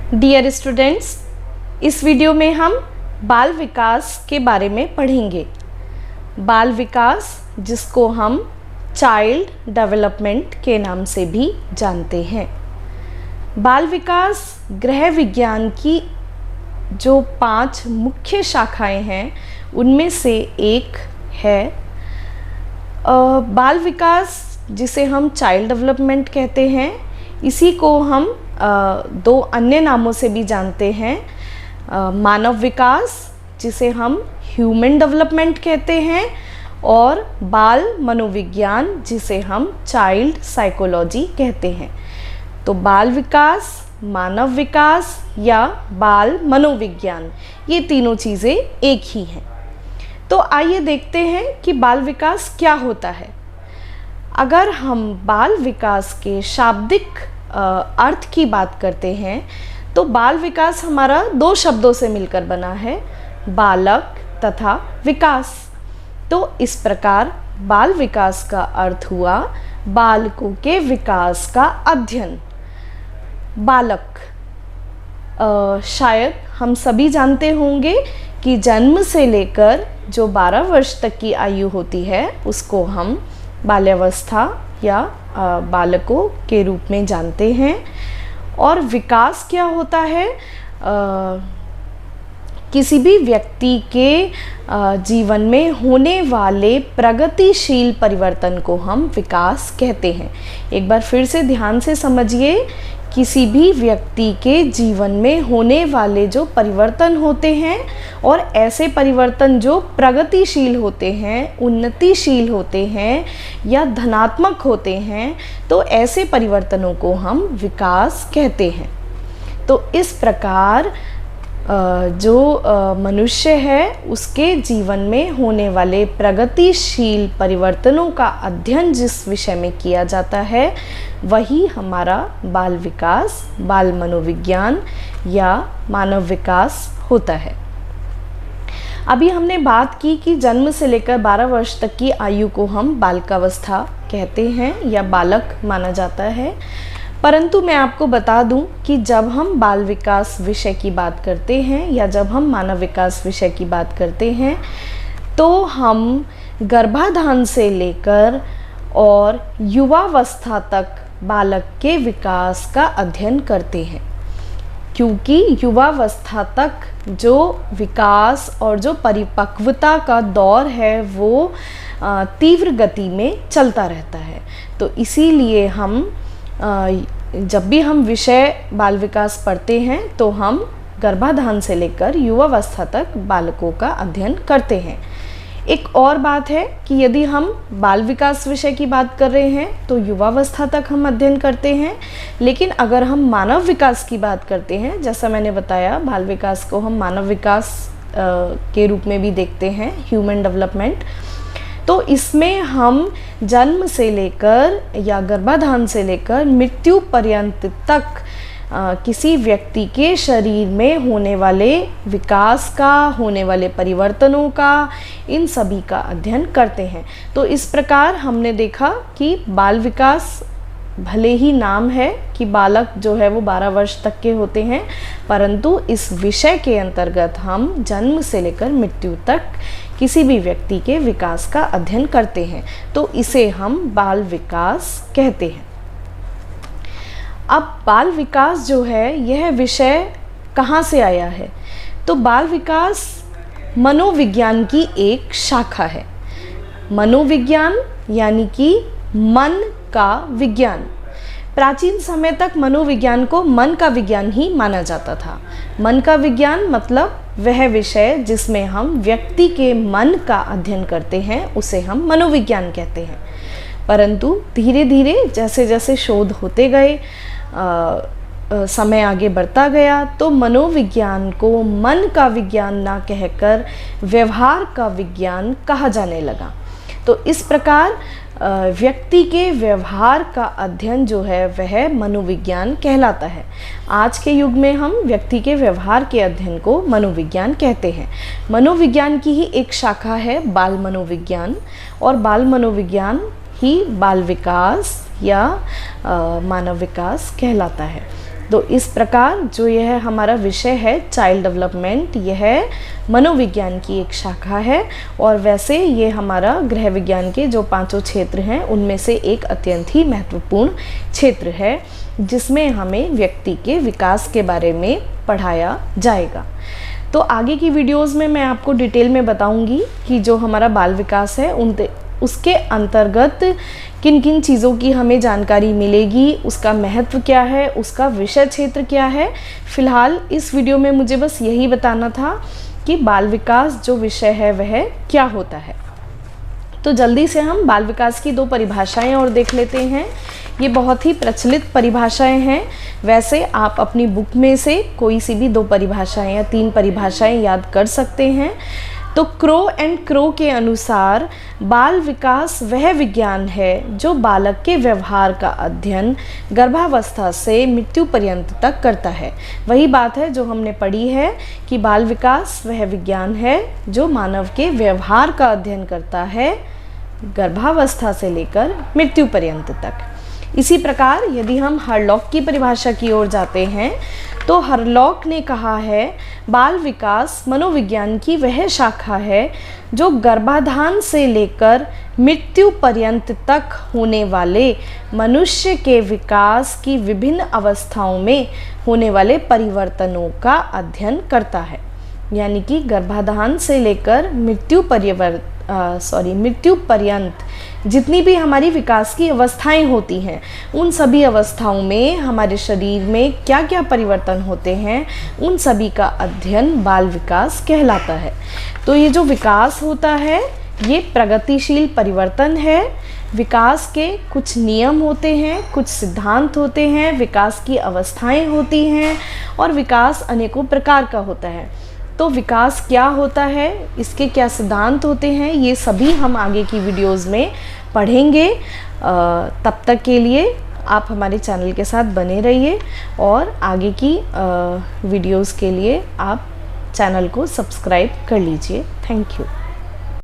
Dear students, इस video में हम बाल विकास के बारे में पढ़ेंगे। बाल विकास, जिसको हम चाइल्ड डेवलपमेंट के नाम से भी जानते हैं। बाल विकास गृह विज्ञान की जो 5 मुख्य शाखाएं हैं उनमें से एक है। बाल विकास, जिसे हम चाइल्ड डेवलपमेंट कहते हैं, इसी को हम 2 अन्य नामों से भी जानते हैं। मानव विकास, जिसे हम ह्यूमन डेवलपमेंट कहते हैं, और बाल मनोविज्ञान, जिसे हम चाइल्ड साइकोलॉजी कहते हैं। तो बाल विकास, मानव विकास या बाल मनोविज्ञान, ये तीनों चीज़ें एक ही हैं। तो आइए देखते हैं कि बाल विकास क्या होता है। अगर हम बाल विकास के शाब्दिक अर्थ की बात करते हैं तो बाल विकास हमारा 2 शब्दों से मिलकर बना है, बालक तथा विकास। तो इस प्रकार बाल विकास का अर्थ हुआ बालकों के विकास का अध्ययन। बालक, शायद हम सभी जानते होंगे कि जन्म से लेकर जो 12 वर्ष तक की आयु होती है उसको हम बाल्यावस्था या बालकों के रूप में जानते हैं। और विकास क्या होता है? किसी भी व्यक्ति के जीवन में होने वाले प्रगतिशील परिवर्तन को हम विकास कहते हैं। एक बार फिर से ध्यान से समझिए, किसी भी व्यक्ति के जीवन में होने वाले जो परिवर्तन होते हैं और ऐसे परिवर्तन जो प्रगतिशील होते हैं, उन्नतिशील होते हैं या धनात्मक होते हैं, तो ऐसे परिवर्तनों को हम विकास कहते हैं। तो इस प्रकार जो मनुष्य है उसके जीवन में होने वाले प्रगतिशील परिवर्तनों का अध्ययन जिस विषय में किया जाता है वही हमारा बाल विकास, बाल मनोविज्ञान या मानव विकास होता है। अभी हमने बात की कि जन्म से लेकर 12 वर्ष तक की आयु को हम बालिकावस्था कहते हैं या बालक माना जाता है। परंतु मैं आपको बता दूं कि जब हम बाल विकास विषय की बात करते हैं या जब हम मानव विकास विषय की बात करते हैं तो हम गर्भाधान से लेकर और युवावस्था तक बालक के विकास का अध्ययन करते हैं, क्योंकि युवावस्था तक जो विकास और जो परिपक्वता का दौर है वो तीव्र गति में चलता रहता है। तो इसीलिए हम जब भी हम विषय बाल विकास पढ़ते हैं तो हम गर्भाधान से लेकर युवावस्था तक बालकों का अध्ययन करते हैं। एक और बात है कि यदि हम बाल विकास विषय की बात कर रहे हैं तो युवावस्था तक हम अध्ययन करते हैं, लेकिन अगर हम मानव विकास की बात करते हैं, जैसा मैंने बताया, बाल विकास को हम मानव विकास के रूप में भी देखते हैं, ह्यूमन डेवलपमेंट। तो इसमें हम जन्म से लेकर या गर्भाधान से लेकर मृत्यु पर्यंत तक किसी व्यक्ति के शरीर में होने वाले विकास का, होने वाले परिवर्तनों का, इन सभी का अध्ययन करते हैं। तो इस प्रकार हमने देखा कि बाल विकास, भले ही नाम है कि बालक जो है वो 12 वर्ष तक के होते हैं, परंतु इस विषय के अंतर्गत हम जन्म से लेकर मृत्यु तक किसी भी व्यक्ति के विकास का अध्ययन करते हैं। तो इसे हम बाल विकास कहते हैं। अब बाल विकास जो है यह विषय कहाँ से आया है? तो बाल विकास मनोविज्ञान की एक शाखा है। मनोविज्ञान यानी कि मन का विज्ञान। प्राचीन समय तक मनोविज्ञान को मन का विज्ञान ही माना जाता था। मन का विज्ञान मतलब वह विषय जिसमें हम व्यक्ति के मन का अध्ययन करते हैं उसे हम मनोविज्ञान कहते हैं। परंतु धीरे धीरे जैसे जैसे शोध होते गए, समय आगे बढ़ता गया, तो मनोविज्ञान को मन का विज्ञान ना कहकर व्यवहार का विज्ञान कहा जाने लगा। तो इस प्रकार व्यक्ति के व्यवहार का अध्ययन जो है वह मनोविज्ञान कहलाता है। आज के युग में हम व्यक्ति के व्यवहार के अध्ययन को मनोविज्ञान कहते हैं। मनोविज्ञान की ही एक शाखा है बाल मनोविज्ञान, और बाल मनोविज्ञान ही बाल विकास या मानव विकास कहलाता है। तो इस प्रकार जो यह हमारा विषय है चाइल्ड डेवलपमेंट, यह मनोविज्ञान की एक शाखा है और वैसे ये हमारा गृह विज्ञान के जो 5 क्षेत्र हैं उनमें से एक अत्यंत ही महत्वपूर्ण क्षेत्र है, जिसमें हमें व्यक्ति के विकास के बारे में पढ़ाया जाएगा। तो आगे की वीडियोस में मैं आपको डिटेल में बताऊंगी कि जो हमारा बाल विकास है उसके अंतर्गत किन किन चीज़ों की हमें जानकारी मिलेगी, उसका महत्व क्या है, उसका विषय क्षेत्र क्या है। फिलहाल इस वीडियो में मुझे बस यही बताना था कि बाल विकास जो विषय है वह क्या होता है। तो जल्दी से हम बाल विकास की 2 परिभाषाएं और देख लेते हैं। ये बहुत ही प्रचलित परिभाषाएं हैं। वैसे आप अपनी बुक में से कोई सी भी 2 परिभाषाएं या 3 परिभाषाएं याद कर सकते हैं। तो क्रो एंड क्रो के अनुसार बाल विकास वह विज्ञान है जो बालक के व्यवहार का अध्ययन गर्भावस्था से मृत्यु पर्यंत तक करता है। वही बात है जो हमने पढ़ी है कि बाल विकास वह विज्ञान है जो मानव के व्यवहार का अध्ययन करता है गर्भावस्था से लेकर मृत्यु पर्यंत तक। इसी प्रकार यदि हम हरलॉक की परिभाषा की ओर जाते हैं तो हरलॉक ने कहा है बाल विकास मनोविज्ञान की वह शाखा है जो गर्भाधान से लेकर मृत्यु पर्यंत तक होने वाले मनुष्य के विकास की विभिन्न अवस्थाओं में होने वाले परिवर्तनों का अध्ययन करता है। यानी कि गर्भाधान से लेकर मृत्यु पर्यंत जितनी भी हमारी विकास की अवस्थाएं होती हैं उन सभी अवस्थाओं में हमारे शरीर में क्या क्या परिवर्तन होते हैं उन सभी का अध्ययन बाल विकास कहलाता है। तो ये जो विकास होता है ये प्रगतिशील परिवर्तन है। विकास के कुछ नियम होते हैं, कुछ सिद्धांत होते हैं, विकास की अवस्थाएं होती हैं और विकास अनेकों प्रकार का होता है। तो विकास क्या होता है, इसके क्या सिद्धांत होते हैं, ये सभी हम आगे की वीडियोस में पढ़ेंगे। तब तक के लिए आप हमारे चैनल के साथ बने रहिए और आगे की वीडियोस के लिए आप चैनल को सब्सक्राइब कर लीजिए। Thank you.